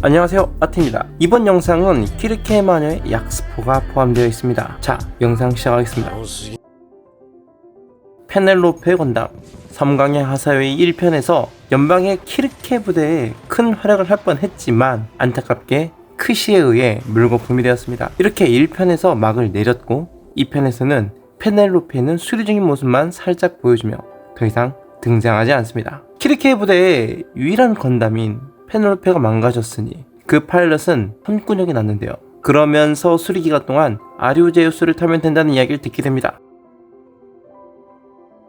안녕하세요, 아트입니다. 이번 영상은 키르케 마녀의 약스포가 포함되어 있습니다. 자, 영상 시작하겠습니다. 페넬로페 건담 3강의 하사웨이 1편에서 연방의 키르케 부대에 큰 활약을 할 뻔했지만 안타깝게 크시에 의해 물거품이 되었습니다. 이렇게 1편에서 막을 내렸고 2편에서는 페넬로페는 수리 중인 모습만 살짝 보여주며 더 이상 등장하지 않습니다. 키르케 부대의 유일한 건담인 페넬로페가 망가졌으니 그 파일럿은 손구녕이 났는데요. 그러면서 수리기간 동안 아류제우스를 타면 된다는 이야기를 듣게 됩니다.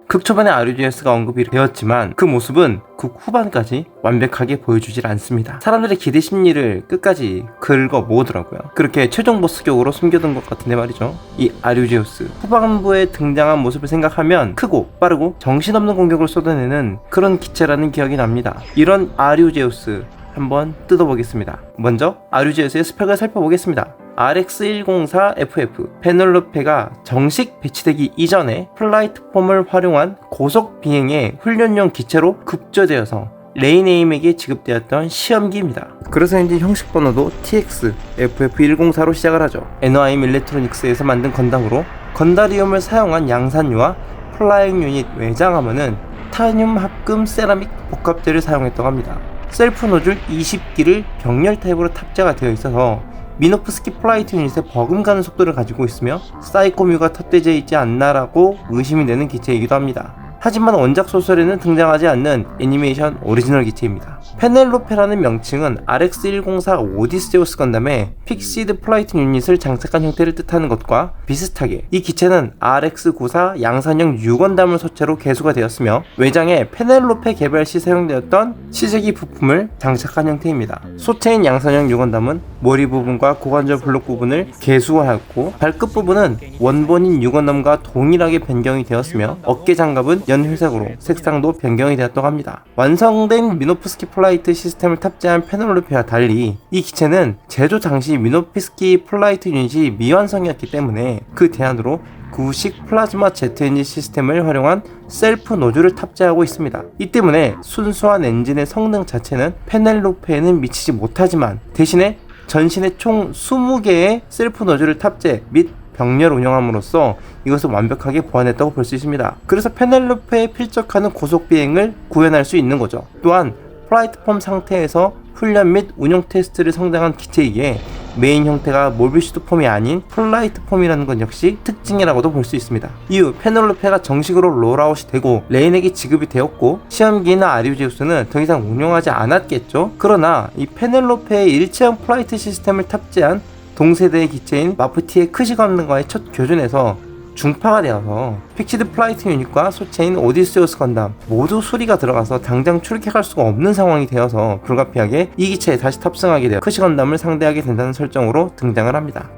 극 초반에 아류제우스가 언급이 되었지만 그 모습은 극 후반까지 완벽하게 보여주질 않습니다. 사람들의 기대 심리를 끝까지 긁어 모으더라고요. 그렇게 최종 보스격으로 숨겨둔 것 같은데 말이죠. 이 아류제우스 후반부에 등장한 모습을 생각하면 크고 빠르고 정신없는 공격을 쏟아내는 그런 기체라는 기억이 납니다. 이런 아류제우스 한번 뜯어보겠습니다. 먼저 아류제우스의 스펙을 살펴보겠습니다. RX-104FF 페넬로페가 정식 배치되기 이전에 플라이트 폼을 활용한 고속 비행의 훈련용 기체로 급조되어서 레이네임에게 지급되었던 시험기입니다. 그래서 이제 형식 번호도 TX FF104로 시작을 하죠. NOIM 일렉트로닉스에서 만든 건담으로 건다리움을 사용한 양산유와 플라잉 유닛 외장하면은 타늄 합금 세라믹 복합재를 사용했다고 합니다. 셀프 노즐 20기를 병렬 타입으로 탑재가 되어 있어서 미노프스키 플라이트 유닛의 버금가는 속도를 가지고 있으며 사이코뮤가 탑재되어 있지 않나라고 의심이 되는 기체이기도 합니다. 하지만 원작 소설에는 등장하지 않는 애니메이션 오리지널 기체입니다. 페넬로페라는 명칭은 RX-104 오디세우스 건담에 픽시드 플라이트 유닛을 장착한 형태를 뜻하는 것과 비슷하게 이 기체는 RX-94 양산형 유건담을 소체로 개수가 되었으며 외장에 페넬로페 개발 시 사용되었던 시제기 부품을 장착한 형태입니다. 소체인 양산형 유건담은 머리 부분과 고관절 블록 부분을 개수하였고 발끝 부분은 원본인 유건담과 동일하게 변경이 되었으며 어깨 장갑은 연회색으로 색상도 변경이 되었다고 합니다. 완성된 미노프스키 플라이트 시스템을 탑재한 페넬로페와 달리 이 기체는 제조 당시 미노프스키 플라이트 유닛이 미완성이었기 때문에 그 대안으로 구식 플라즈마 제트 엔진 시스템을 활용한 셀프 노즐을 탑재하고 있습니다. 이 때문에 순수한 엔진의 성능 자체는 페넬로페에는 미치지 못하지만 대신에 전신에 총 20개의 셀프 노즐을 탑재 및 병렬 운영함으로써 이것을 완벽하게 보완했다고 볼 수 있습니다. 그래서 페넬로페에 필적하는 고속 비행을 구현할 수 있는 거죠. 또한 플라이트 폼 상태에서 훈련 및 운용 테스트를 성장한 기체이기에 메인 형태가 모비슈드 폼이 아닌 플라이트 폼이라는 건 역시 특징이라고도 볼 수 있습니다. 이후 페넬로페가 정식으로 롤아웃이 되고 레인에게 지급이 되었고 시험기나 아류제우스는 더 이상 운용하지 않았겠죠. 그러나 이 페넬로페의 일체형 플라이트 시스템을 탑재한 동세대의 기체인 마프티의 크시 건담과의 첫 교전에서 중파가 되어서 픽시드 플라이트 유닛과 소체인 오디세우스 건담 모두 수리가 들어가서 당장 출격할 수가 없는 상황이 되어서 불가피하게 이 기체에 다시 탑승하게 되어 크시 건담을 상대하게 된다는 설정으로 등장을 합니다.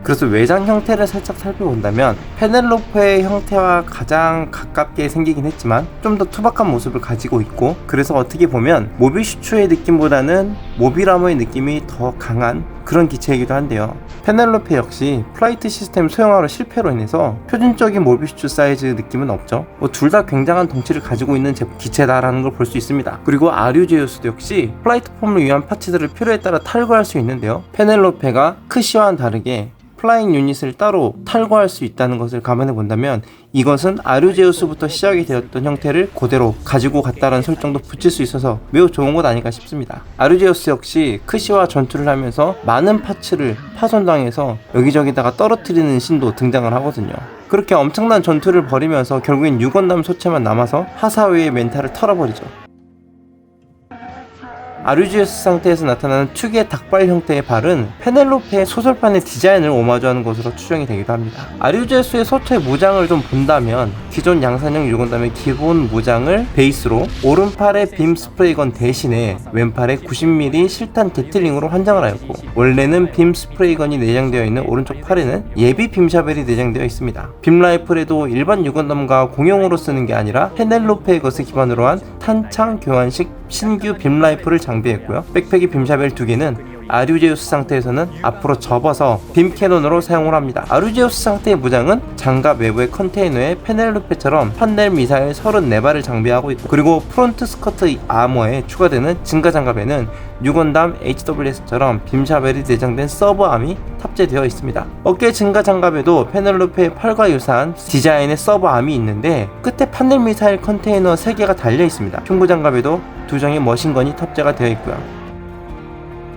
그래서 외장 형태를 살짝 살펴본다면 페넬로페의 형태와 가장 가깝게 생기긴 했지만 좀 더 투박한 모습을 가지고 있고 그래서 어떻게 보면 모비슈츠의 느낌보다는 모비라머의 느낌이 더 강한 그런 기체이기도 한데요. 페넬로페 역시 플라이트 시스템 소형화로 실패로 인해서 표준적인 모비슈츠 사이즈 느낌은 없죠. 둘 다 굉장한 덩치를 가지고 있는 기체다라는 걸 볼 수 있습니다. 그리고 아류제우스도 역시 플라이트 폼을 위한 파츠들을 필요에 따라 탈거할 수 있는데요. 페넬로페가 크시와는 다르게 플라잉 유닛을 따로 탈거할 수 있다는 것을 감안해 본다면 이것은 아류제우스부터 시작이 되었던 형태를 그대로 가지고 갔다는 설정도 붙일 수 있어서 매우 좋은 것 아닐까 싶습니다. 아류제우스 역시 크시와 전투를 하면서 많은 파츠를 파손당해서 여기저기다가 떨어뜨리는 신도 등장을 하거든요. 그렇게 엄청난 전투를 벌이면서 결국엔 유건담 소체만 남아서 하사웨이의 멘탈을 털어버리죠. 아류제우스 상태에서 나타나는 특유의 닭발 형태의 발은 페넬로페의 소설판의 디자인을 오마주하는 것으로 추정이 되기도 합니다. 아류제우스의 소체 무장을 좀 본다면 기존 양산형 유건담의 기본 무장을 베이스로 오른팔의 빔 스프레이건 대신에 왼팔에 90mm 실탄 게틀링으로 환장을 하였고 원래는 빔 스프레이건이 내장되어 있는 오른쪽 팔에는 예비 빔샤벨이 내장되어 있습니다. 빔 라이플에도 일반 유건담과 공용으로 쓰는 게 아니라 페넬로페의 것을 기반으로 한 탄창 교환식 신규 빔 라이플을 장비했고요. 백팩이 빔샤벨 2개는 아류제우스 상태에서는 앞으로 접어서 빔 캐논으로 사용을 합니다. 아류제우스 상태의 무장은 장갑 외부의 컨테이너에 페넬로페처럼 판넬 미사일 34발을 장비하고 있고, 그리고 프론트 스커트 아머에 추가되는 증가 장갑에는 유건담 HWS처럼 빔샤벨이 내장된 서브암이 탑재되어 있습니다. 어깨 증가 장갑에도 페넬로페의 팔과 유사한 디자인의 서브암이 있는데 끝에 판넬 미사일 컨테이너 3개가 달려 있습니다. 흉부 장갑에도 2장의 머신건이 탑재가 되어 있고요.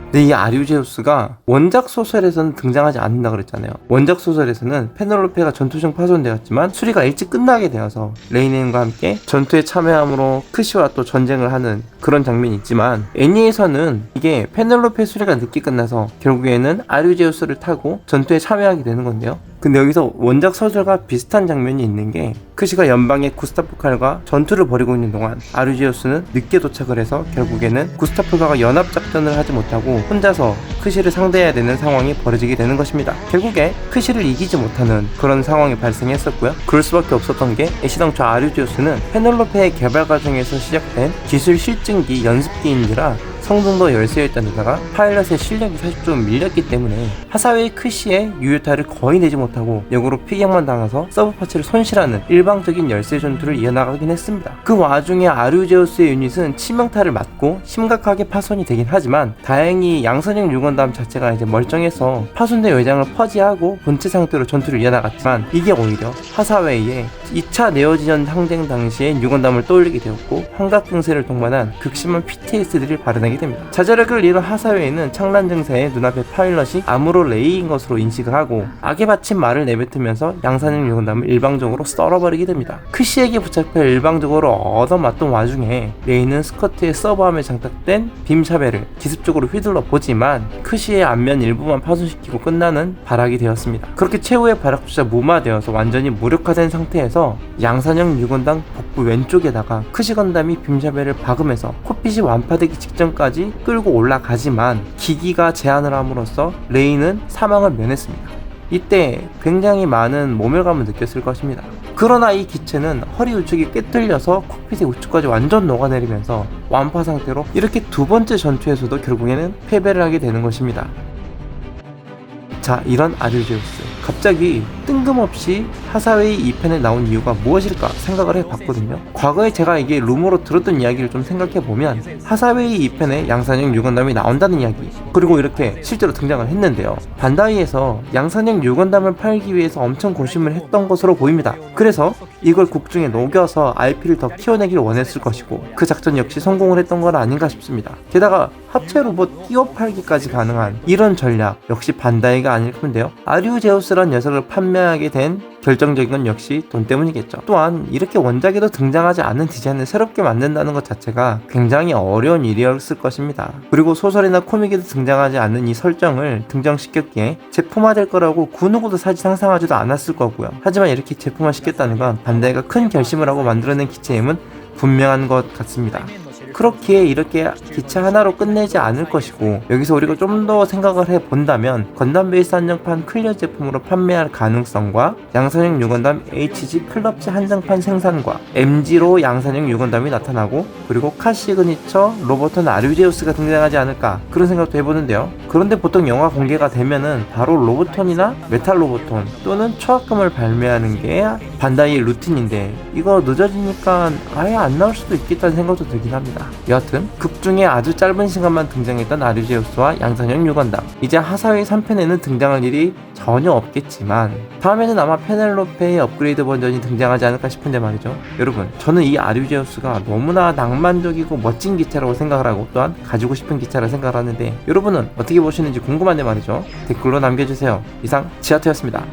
근데 이 아류제우스가 원작 소설에서는 등장하지 않는다 그랬잖아요. 원작 소설에서는 페넬로페가 전투 중 파손되었지만 수리가 일찍 끝나게 되어서 레이넨과 함께 전투에 참여함으로 크시와 또 전쟁을 하는 그런 장면이 있지만, 애니에서는 이게 페넬로페 수리가 늦게 끝나서 결국에는 아류제우스를 타고 전투에 참여하게 되는 건데요. 근데 여기서 원작 소설과 비슷한 장면이 있는 게, 크시가 연방의 구스타프 칼과 전투를 벌이고 있는 동안 아류제우스는 늦게 도착을 해서 결국에는 구스타프가 연합작전을 하지 못하고 혼자서 크시를 상대해야 되는 상황이 벌어지게 되는 것입니다. 결국에 크시를 이기지 못하는 그런 상황이 발생했었고요. 그럴 수밖에 없었던 게, 애시당초 아류제우스는 페넬로페의 개발 과정에서 시작된 기술 실증기 연습기인지라 성능도 열세였던 데다가 파일럿의 실력이 사실 좀 밀렸기 때문에 하사웨이 크시의 유효타를 거의 내지 못하고 역으로 피격만 당해서 서브 파츠를 손실하는 일방적인 열세 전투를 이어나가긴 했습니다. 그 와중에 아류제우스의 유닛은 치명타를 맞고 심각하게 파손이 되긴 하지만, 다행히 양선형 유건담 자체가 이제 멀쩡해서 파손된 외장을 퍼지하고 본체 상태로 전투를 이어나갔지만, 이게 오히려 하사웨이의 2차 네오지전 항쟁 당시에 유건담을 떠올리게 되었고 환각증세를 동반한 극심한 PTSD를 발현하게 됩니다. 자결핵을 이룬 하사웨이는 창란 증세에 눈앞의 파일럿이 아무로 레이인 것으로 인식을 하고 악에 바친 말을 내뱉으면서 양산형 유건담을 일방적으로 썰어버리게 됩니다. 크시에게 붙잡혀 일방적으로 얻어맞던 와중에 레이는 스커트의 서브암에 장착된 빔샤벨을 기습적으로 휘둘러 보지만 크시의 앞면 일부만 파손시키고 끝나는 발악이 되었습니다. 그렇게 최후의 발악조차 무마되어서 완전히 무력화된 상태에서 양산형 유건담 복부 왼쪽에다가 크시 건담이 빔샤벨을 박으면서 콕핏이 완파되기 직전까지 끌고 올라가지만 기기가 제한을 함으로써 레이는 사망을 면했습니다. 이때 굉장히 많은 모멸감을 느꼈을 것입니다. 그러나 이 기체는 허리 우측이 꿰뚫려서 콕핏의 우측까지 완전 녹아내리면서 완파 상태로 이렇게 두 번째 전투에서도 결국에는 패배를 하게 되는 것입니다. 자, 이런 아류제우스, 갑자기 뜬금없이 하사웨이 2편에 나온 이유가 무엇일까 생각을 해봤거든요. 과거에 제가 이게 루머로 들었던 이야기를 좀 생각해보면, 하사웨이 2편에 양산형 유건담이 나온다는 이야기, 그리고 이렇게 실제로 등장을 했는데요. 반다이에서 양산형 유건담을 팔기 위해서 엄청 고심을 했던 것으로 보입니다. 그래서 이걸 국중에 녹여서 IP를 더 키워내길 원했을 것이고, 그 작전 역시 성공을 했던 건 아닌가 싶습니다. 게다가 합체 로봇 띄워 팔기까지 가능한 이런 전략 역시 반다이가 아닐 뿐인데요. 아류제우스란 녀석을 판매하게 된 결정적인 건 역시 돈 때문이겠죠. 또한 이렇게 원작에도 등장하지 않는 디자인을 새롭게 만든다는 것 자체가 굉장히 어려운 일이었을 것입니다. 그리고 소설이나 코믹에도 등장하지 않는 이 설정을 등장시켰기에 제품화될 거라고 그 누구도 사실 상상하지도 않았을 거고요. 하지만 이렇게 제품화시켰다는 건 반다이가 큰 결심을 하고 만들어낸 기체임은 분명한 것 같습니다. 그렇기에 이렇게 기체 하나로 끝내지 않을 것이고, 여기서 우리가 좀 더 생각을 해본다면 건담 베이스 한정판 클리어 제품으로 판매할 가능성과 양산형 유건담 HG 클럽지 한정판 생산과 MG로 양산형 유건담이 나타나고, 그리고 카 시그니처 로보톤 아류제우스가 등장하지 않을까, 그런 생각도 해보는데요. 그런데 보통 영화 공개가 되면은 바로 로보톤이나 메탈 로보톤 또는 초합금을 발매하는 게 반다이의 루틴인데, 이거 늦어지니까 아예 안 나올 수도 있겠다는 생각도 들긴 합니다. 여하튼 극중에 아주 짧은 시간만 등장했던 아류제우스와 양산형 유건담, 이제 하사웨이 3편에는 등장할 일이 전혀 없겠지만 다음에는 아마 페넬로페의 업그레이드 버전이 등장하지 않을까 싶은데 말이죠. 여러분, 저는 이 아류제우스가 너무나 낭만적이고 멋진 기체라고 생각을 하고, 또한 가지고 싶은 기체라 생각을 하는데, 여러분은 어떻게 보시는지 궁금한데 말이죠. 댓글로 남겨주세요. 이상 지하트였습니다.